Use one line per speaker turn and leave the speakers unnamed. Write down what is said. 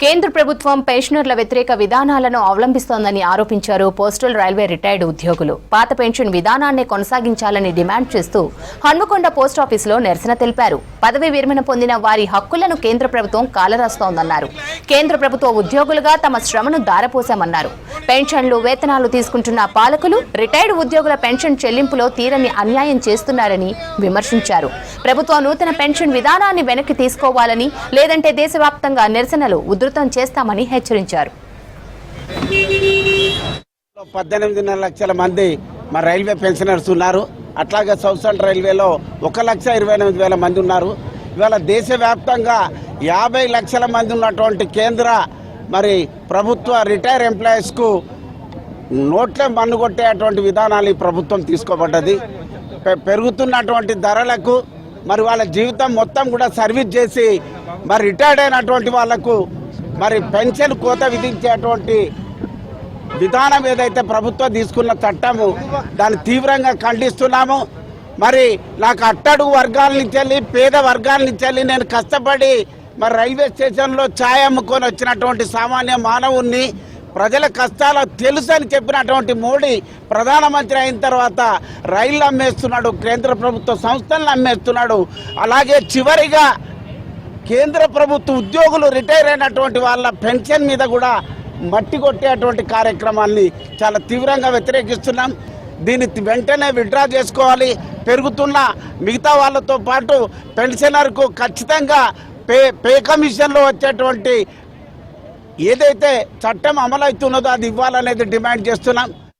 కేంద్ర ప్రభుత్వం పెన్షనర్ల వ్యతిరేక విధానాలను అవలంబిస్తోందని ఆరోపించారు పోస్టల్ రైల్వే రిటైర్డ్ ఉద్యోగులు. పాత పెన్షన్ విధానాన్ని కొనసాగించాలని డిమాండ్ చేస్తూ హన్మకొండ పోస్టాఫీసులో నిరసన తెలిపారు. పదవి విరమణ పొందిన వారి హక్కులను కేంద్ర ప్రభుత్వం కాలరాస్తోందన్నారు. కేంద్ర ప్రభుత్వ ఉద్యోగులుగా తమ శ్రమను దారపోశామన్నారు. పెన్షన్లు, వేతనాలు తీసుకుంటున్న పాలకులు రిటైర్డ్ ఉద్యోగుల పెన్షన్ చెల్లింపులో తీరని అన్యాయం చేస్తున్నారని విమర్శించారు. ప్రభుత్వం నూతన పెన్షన్ విధానాన్ని వెనక్కి తీసుకోవాలని, లేదంటే దేశవ్యాప్తంగా నిరసనలు ఉధృతం చేస్తామని హెచ్చరించారు.
18.5 లక్షల మంది మన రైల్వే పెన్షనర్స్ ఉన్నారు. అట్లాగే సౌత్ సెంట్రల్ రైల్వేలో 1,28,000 మంది ఉన్నారు. ఇవాళ దేశవ్యాప్తంగా 50 లక్షల మంది ఉన్నటువంటి కేంద్ర మరి ప్రభుత్వ రిటైర్ ఎంప్లాయీస్కు నోట్లే మన్ను కొట్టేటువంటి విధానాలు ఈ ప్రభుత్వం తీసుకోబడ్డది. పెరుగుతున్నటువంటి ధరలకు మరి వాళ్ళ జీవితం మొత్తం కూడా సర్వీస్ చేసి మరి రిటైర్డ్ అయినటువంటి వాళ్లకు మరి పెన్షన్ కోత విధించేటువంటి విధానం ఏదైతే ప్రభుత్వం తీసుకున్న చట్టము దాన్ని తీవ్రంగా ఖండిస్తున్నాము. మరి నాకు అట్టడుగు వర్గాల నుంచి వెళ్ళి, పేద వర్గాల నుంచి వెళ్ళి నేను కష్టపడి మరి రైల్వే స్టేషన్లో ఛాయ్ అమ్ముకొని వచ్చినటువంటి సామాన్య మానవుణ్ణి, ప్రజల కష్టాలు తెలుసని చెప్పినటువంటి మోడీ ప్రధానమంత్రి అయిన తర్వాత రైళ్లు అమ్మేస్తున్నాడు, కేంద్ర ప్రభుత్వ సంస్థలను అమ్మేస్తున్నాడు. అలాగే చివరిగా కేంద్ర ప్రభుత్వ ఉద్యోగులు రిటైర్ అయినటువంటి వాళ్ళ పెన్షన్ మీద కూడా మట్టి కొట్టేటువంటి కార్యక్రమాన్ని చాలా తీవ్రంగా వ్యతిరేకిస్తున్నాం. దీన్ని వెంటనే విత్డ్రా చేసుకోవాలి. పెరుగుతున్న మిగతా వాళ్ళతో పాటు పెన్షనర్కు ఖచ్చితంగా పే కమిషన్లో వచ్చేటువంటి ఏదైతే చట్టం అమలవుతున్నదో అది ఇవ్వాలనేది డిమాండ్ చేస్తున్నాం.